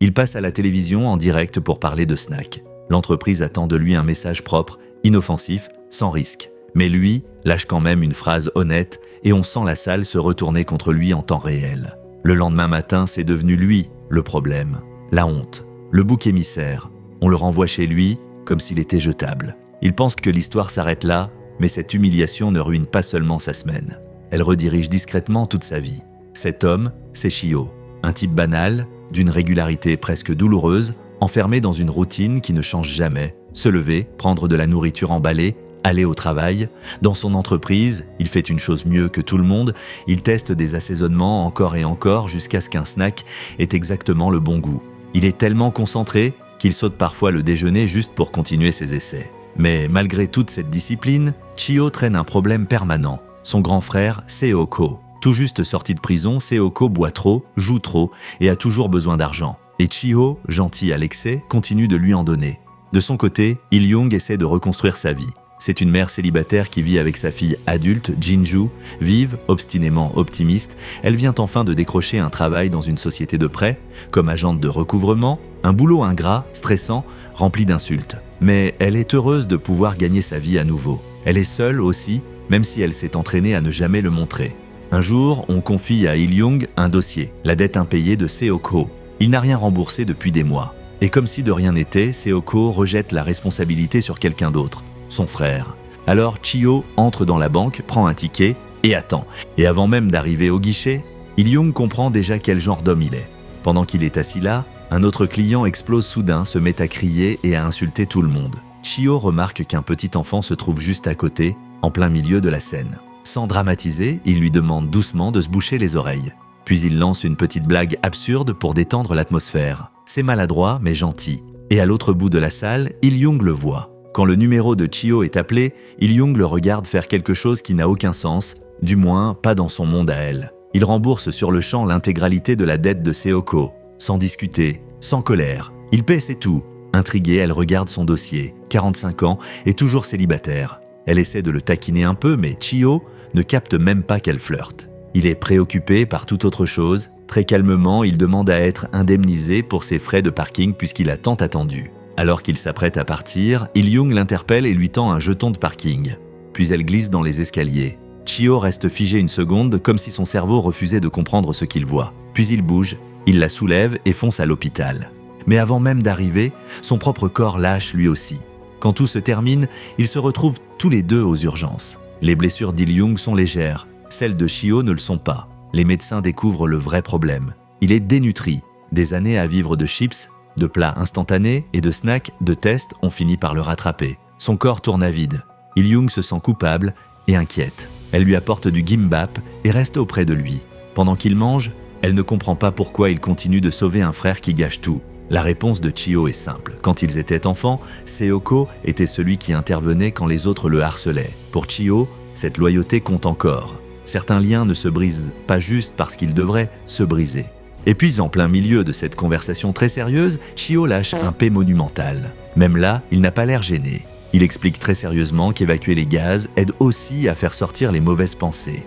Il passe à la télévision en direct pour parler de snacks. L'entreprise attend de lui un message propre, inoffensif, sans risque. Mais lui lâche quand même une phrase honnête et on sent la salle se retourner contre lui en temps réel. Le lendemain matin, c'est devenu lui le problème. La honte, le bouc émissaire. On le renvoie chez lui comme s'il était jetable. Il pense que l'histoire s'arrête là, mais cette humiliation ne ruine pas seulement sa semaine. Elle redirige discrètement toute sa vie. Cet homme, c'est Chio. Un type banal, d'une régularité presque douloureuse, enfermé dans une routine qui ne change jamais. Se lever, prendre de la nourriture emballée, aller au travail. Dans son entreprise, il fait une chose mieux que tout le monde, il teste des assaisonnements encore et encore jusqu'à ce qu'un snack ait exactement le bon goût. Il est tellement concentré qu'il saute parfois le déjeuner juste pour continuer ses essais. Mais malgré toute cette discipline, Chio traîne un problème permanent. Son grand frère, Seoko. Tout juste sorti de prison, Seoko boit trop, joue trop et a toujours besoin d'argent. Et Chio, gentil à l'excès, continue de lui en donner. De son côté, Il-young essaie de reconstruire sa vie. C'est une mère célibataire qui vit avec sa fille adulte, Jinju. Vive, obstinément optimiste, elle vient enfin de décrocher un travail dans une société de prêt, comme agente de recouvrement, un boulot ingrat, stressant, rempli d'insultes. Mais elle est heureuse de pouvoir gagner sa vie à nouveau. Elle est seule aussi, même si elle s'est entraînée à ne jamais le montrer. Un jour, on confie à Il-young un dossier, la dette impayée de Seoko. Il n'a rien remboursé depuis des mois. Et comme si de rien n'était, Seoko rejette la responsabilité sur quelqu'un d'autre, son frère. Alors Chio entre dans la banque, prend un ticket et attend. Et avant même d'arriver au guichet, Il-young comprend déjà quel genre d'homme il est. Pendant qu'il est assis là, un autre client explose soudain, se met à crier et à insulter tout le monde. Chio remarque qu'un petit enfant se trouve juste à côté, en plein milieu de la scène. Sans dramatiser, il lui demande doucement de se boucher les oreilles. Puis il lance une petite blague absurde pour détendre l'atmosphère. C'est maladroit mais gentil. Et à l'autre bout de la salle, Il-young le voit. Quand le numéro de Chio est appelé, Il-young le regarde faire quelque chose qui n'a aucun sens, du moins pas dans son monde à elle. Il rembourse sur le champ l'intégralité de la dette de Seoko, sans discuter, sans colère. Il paie, c'est tout. Intriguée, elle regarde son dossier, 45 ans et toujours célibataire. Elle essaie de le taquiner un peu, mais Chio ne capte même pas qu'elle flirte. Il est préoccupé par toute autre chose. Très calmement, il demande à être indemnisé pour ses frais de parking puisqu'il a tant attendu. Alors qu'il s'apprête à partir, Il-young l'interpelle et lui tend un jeton de parking. Puis elle glisse dans les escaliers. Chio reste figé une seconde, comme si son cerveau refusait de comprendre ce qu'il voit. Puis il bouge, il la soulève et fonce à l'hôpital. Mais avant même d'arriver, son propre corps lâche lui aussi. Quand tout se termine, ils se retrouvent tous les deux aux urgences. Les blessures d'Il-young sont légères, celles de Chio ne le sont pas. Les médecins découvrent le vrai problème. Il est dénutri. Des années à vivre de chips, de plats instantanés et de snacks de tests ont fini par le rattraper. Son corps tourne à vide. Il-young se sent coupable et inquiète. Elle lui apporte du gimbap et reste auprès de lui. Pendant qu'il mange, elle ne comprend pas pourquoi il continue de sauver un frère qui gâche tout. La réponse de Chio est simple. Quand ils étaient enfants, Seoko était celui qui intervenait quand les autres le harcelaient. Pour Chio, cette loyauté compte encore. Certains liens ne se brisent pas juste parce qu'ils devraient se briser. Et puis, en plein milieu de cette conversation très sérieuse, Chio lâche un P monumental. Même là, il n'a pas l'air gêné. Il explique très sérieusement qu'évacuer les gaz aide aussi à faire sortir les mauvaises pensées.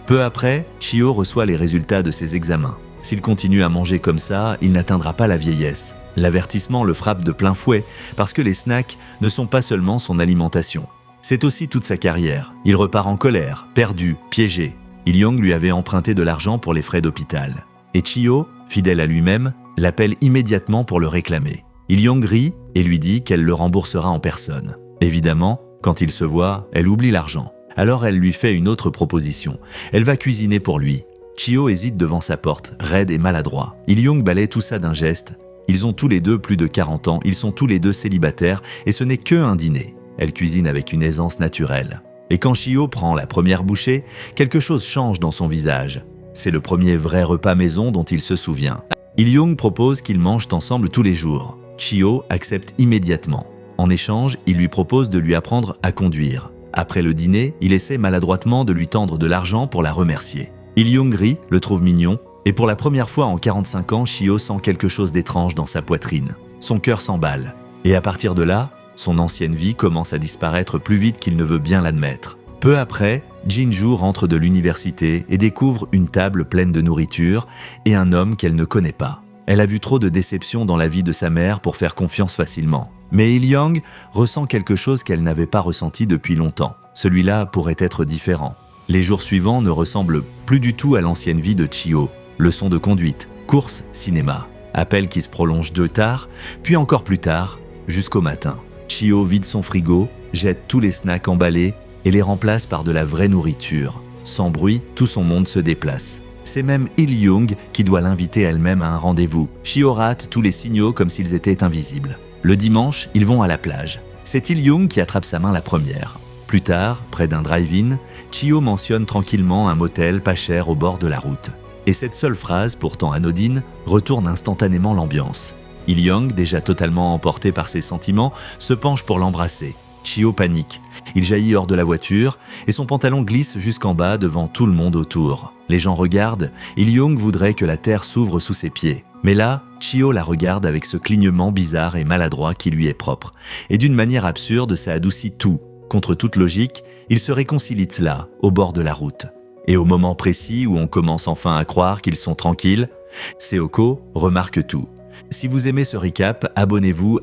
Peu après, Chio reçoit les résultats de ses examens. S'il continue à manger comme ça, il n'atteindra pas la vieillesse. L'avertissement le frappe de plein fouet parce que les snacks ne sont pas seulement son alimentation. C'est aussi toute sa carrière. Il repart en colère, perdu, piégé. Il-young lui avait emprunté de l'argent pour les frais d'hôpital. Et Chio, fidèle à lui-même, l'appelle immédiatement pour le réclamer. Il-young rit et lui dit qu'elle le remboursera en personne. Évidemment, quand ils se voient, elle oublie l'argent. Alors elle lui fait une autre proposition. Elle va cuisiner pour lui. Chio hésite devant sa porte, raide et maladroit. Il-young balaie tout ça d'un geste. Ils ont tous les deux plus de 40 ans, ils sont tous les deux célibataires et ce n'est que un dîner. Elle cuisine avec une aisance naturelle. Et quand Chio prend la première bouchée, quelque chose change dans son visage. C'est le premier vrai repas maison dont il se souvient. Il-young propose qu'ils mangent ensemble tous les jours. Chio accepte immédiatement. En échange, il lui propose de lui apprendre à conduire. Après le dîner, il essaie maladroitement de lui tendre de l'argent pour la remercier. Il-young rit, le trouve mignon, et pour la première fois en 45 ans, Chio sent quelque chose d'étrange dans sa poitrine. Son cœur s'emballe. Et à partir de là, son ancienne vie commence à disparaître plus vite qu'il ne veut bien l'admettre. Peu après, Jinju rentre de l'université et découvre une table pleine de nourriture et un homme qu'elle ne connaît pas. Elle a vu trop de déceptions dans la vie de sa mère pour faire confiance facilement. Mais Il-young ressent quelque chose qu'elle n'avait pas ressenti depuis longtemps. Celui-là pourrait être différent. Les jours suivants ne ressemblent plus du tout à l'ancienne vie de Chio. Leçons de conduite, course, cinéma. Appel qui se prolonge de tard, puis encore plus tard, jusqu'au matin. Chio vide son frigo, jette tous les snacks emballés et les remplace par de la vraie nourriture. Sans bruit, tout son monde se déplace. C'est même Il-young qui doit l'inviter elle-même à un rendez-vous. Chio rate tous les signaux comme s'ils étaient invisibles. Le dimanche, ils vont à la plage. C'est Il-young qui attrape sa main la première. Plus tard, près d'un drive-in, Chio mentionne tranquillement un motel pas cher au bord de la route. Et cette seule phrase, pourtant anodine, retourne instantanément l'ambiance. Il-young, déjà totalement emporté par ses sentiments, se penche pour l'embrasser. Chio panique. Il jaillit hors de la voiture et son pantalon glisse jusqu'en bas devant tout le monde autour. Les gens regardent, Il-young voudrait que la terre s'ouvre sous ses pieds. Mais là, Chio la regarde avec ce clignement bizarre et maladroit qui lui est propre. Et d'une manière absurde, ça adoucit tout. Contre toute logique, ils se réconcilient là, au bord de la route. Et au moment précis où on commence enfin à croire qu'ils sont tranquilles, Seoko remarque tout. Si vous aimez ce recap, abonnez-vous,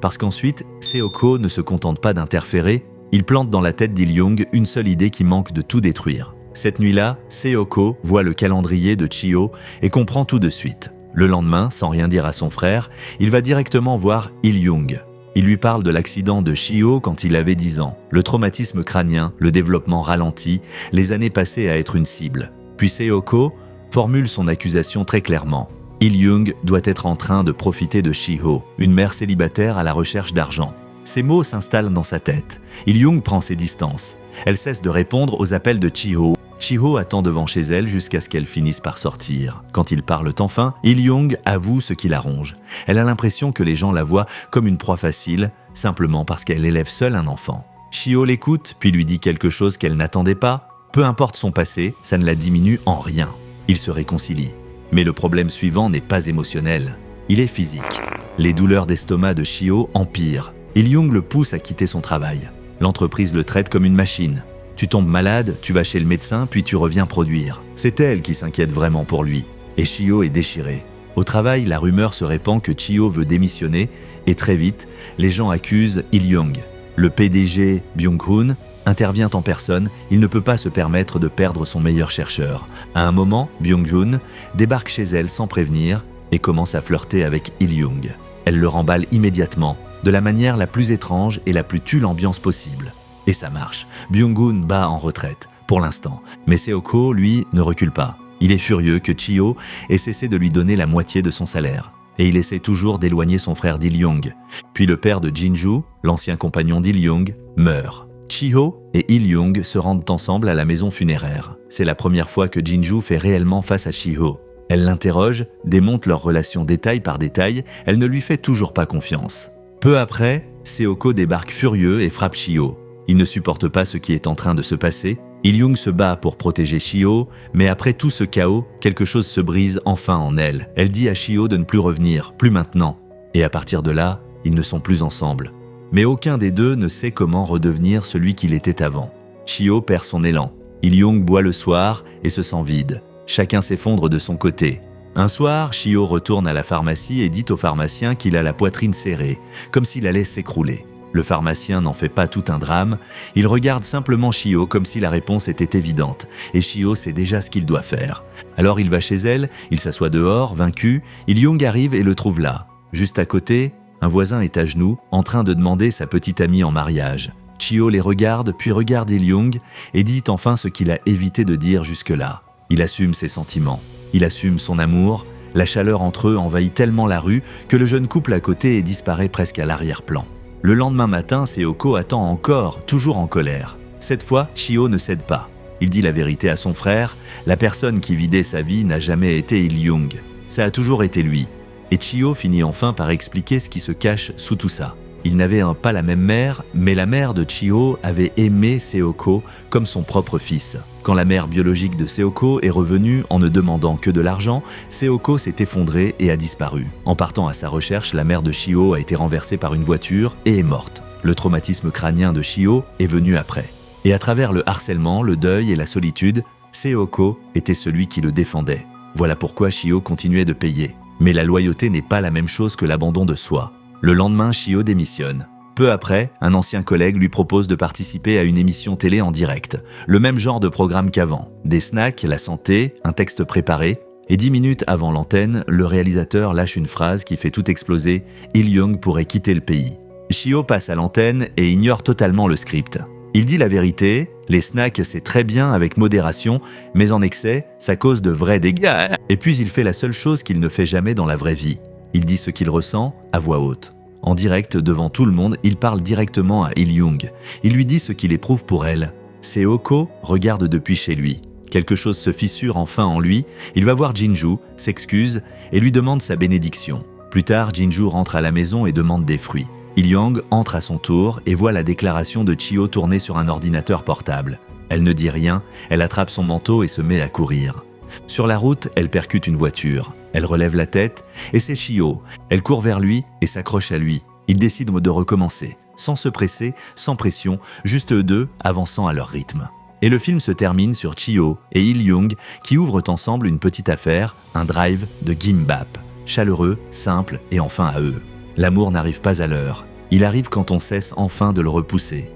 parce qu'ensuite, Seoko ne se contente pas d'interférer, il plante dans la tête d'Il-young une seule idée qui manque de tout détruire. Cette nuit-là, Seoko voit le calendrier de Chio et comprend tout de suite. Le lendemain, sans rien dire à son frère, il va directement voir Il-young. Il lui parle de l'accident de Chio quand il avait 10 ans, le traumatisme crânien, le développement ralenti, les années passées à être une cible. Puis Seoko formule son accusation très clairement. Il-young doit être en train de profiter de Chiho, une mère célibataire à la recherche d'argent. Ces mots s'installent dans sa tête. Il-young prend ses distances. Elle cesse de répondre aux appels de Chiho. Chiho attend devant chez elle jusqu'à ce qu'elle finisse par sortir. Quand ils parlent enfin, Il-young avoue ce qui l'arrange. Elle a l'impression que les gens la voient comme une proie facile, simplement parce qu'elle élève seule un enfant. Chiho l'écoute, puis lui dit quelque chose qu'elle n'attendait pas. Peu importe son passé, ça ne la diminue en rien. Ils se réconcilient. Mais le problème suivant n'est pas émotionnel. Il est physique. Les douleurs d'estomac de Chiho empirent. Il-young le pousse à quitter son travail. L'entreprise le traite comme une machine. Tu tombes malade, tu vas chez le médecin, puis tu reviens produire. C'est elle qui s'inquiète vraiment pour lui. Et Chiho est déchirée. Au travail, la rumeur se répand que Chio veut démissionner et très vite, les gens accusent Il-young. Le PDG, Byung-hun, intervient en personne, il ne peut pas se permettre de perdre son meilleur chercheur. À un moment, Byung-hun débarque chez elle sans prévenir et commence à flirter avec Il-young. Elle le remballe immédiatement, de la manière la plus étrange et la plus tue l'ambiance possible. Et ça marche. Byung-hun bat en retraite, pour l'instant. Mais Seoko, lui, ne recule pas. Il est furieux que Chio ait cessé de lui donner la moitié de son salaire. Et il essaie toujours d'éloigner son frère d'Il-young. Puis le père de Jinju, l'ancien compagnon d'Il-young, meurt. Chio et Il-young se rendent ensemble à la maison funéraire. C'est la première fois que Jinju fait réellement face à Chio. Elle l'interroge, démonte leur relation détail par détail, elle ne lui fait toujours pas confiance. Peu après, Seoko débarque furieux et frappe Chio. Il ne supporte pas ce qui est en train de se passer. Il-young se bat pour protéger Chio, mais après tout ce chaos, quelque chose se brise enfin en elle. Elle dit à Chio de ne plus revenir, plus maintenant. Et à partir de là, ils ne sont plus ensemble. Mais aucun des deux ne sait comment redevenir celui qu'il était avant. Chio perd son élan. Il-young boit le soir et se sent vide. Chacun s'effondre de son côté. Un soir, Chio retourne à la pharmacie et dit au pharmacien qu'il a la poitrine serrée, comme s'il allait s'écrouler. Le pharmacien n'en fait pas tout un drame, il regarde simplement Chio comme si la réponse était évidente, et Chio sait déjà ce qu'il doit faire. Alors il va chez elle, il s'assoit dehors, vaincu, Il-young arrive et le trouve là. Juste à côté, un voisin est à genoux, en train de demander sa petite amie en mariage. Chio les regarde, puis regarde Il-young, et dit enfin ce qu'il a évité de dire jusque-là. Il assume ses sentiments, il assume son amour, la chaleur entre eux envahit tellement la rue que le jeune couple à côté disparaît presque à l'arrière-plan. Le lendemain matin, Seoko attend encore, toujours en colère. Cette fois, Chio ne cède pas. Il dit la vérité à son frère, la personne qui vidait sa vie n'a jamais été Il-young. Ça a toujours été lui. Et Chio finit enfin par expliquer ce qui se cache sous tout ça. Ils n'avaient pas la même mère, mais la mère de Chio avait aimé Seoko comme son propre fils. Quand la mère biologique de Seoko est revenue en ne demandant que de l'argent, Seoko s'est effondrée et a disparu. En partant à sa recherche, la mère de Chio a été renversée par une voiture et est morte. Le traumatisme crânien de Chio est venu après. Et à travers le harcèlement, le deuil et la solitude, Seoko était celui qui le défendait. Voilà pourquoi Chio continuait de payer. Mais la loyauté n'est pas la même chose que l'abandon de soi. Le lendemain, Chio démissionne. Peu après, un ancien collègue lui propose de participer à une émission télé en direct, le même genre de programme qu'avant. Des snacks, la santé, un texte préparé, et 10 minutes avant l'antenne, le réalisateur lâche une phrase qui fait tout exploser « Il-young pourrait quitter le pays ». Chio passe à l'antenne et ignore totalement le script. Il dit la vérité, les snacks c'est très bien avec modération, mais en excès, ça cause de vrais dégâts. Et puis il fait la seule chose qu'il ne fait jamais dans la vraie vie. Il dit ce qu'il ressent à voix haute. En direct, devant tout le monde, il parle directement à Il-young. Il lui dit ce qu'il éprouve pour elle. Seoko regarde depuis chez lui. Quelque chose se fissure enfin en lui. Il va voir Jinju, s'excuse et lui demande sa bénédiction. Plus tard, Jinju rentre à la maison et demande des fruits. Il-young entre à son tour et voit la déclaration de Chio tournée sur un ordinateur portable. Elle ne dit rien, elle attrape son manteau et se met à courir. Sur la route, elle percute une voiture. Elle relève la tête et c'est Chio. Elle court vers lui et s'accroche à lui. Ils décident de recommencer, sans se presser, sans pression, juste eux deux avançant à leur rythme. Et le film se termine sur Chio et Il-young qui ouvrent ensemble une petite affaire, un drive de gimbap. Chaleureux, simple et enfin à eux. L'amour n'arrive pas à l'heure. Il arrive quand on cesse enfin de le repousser.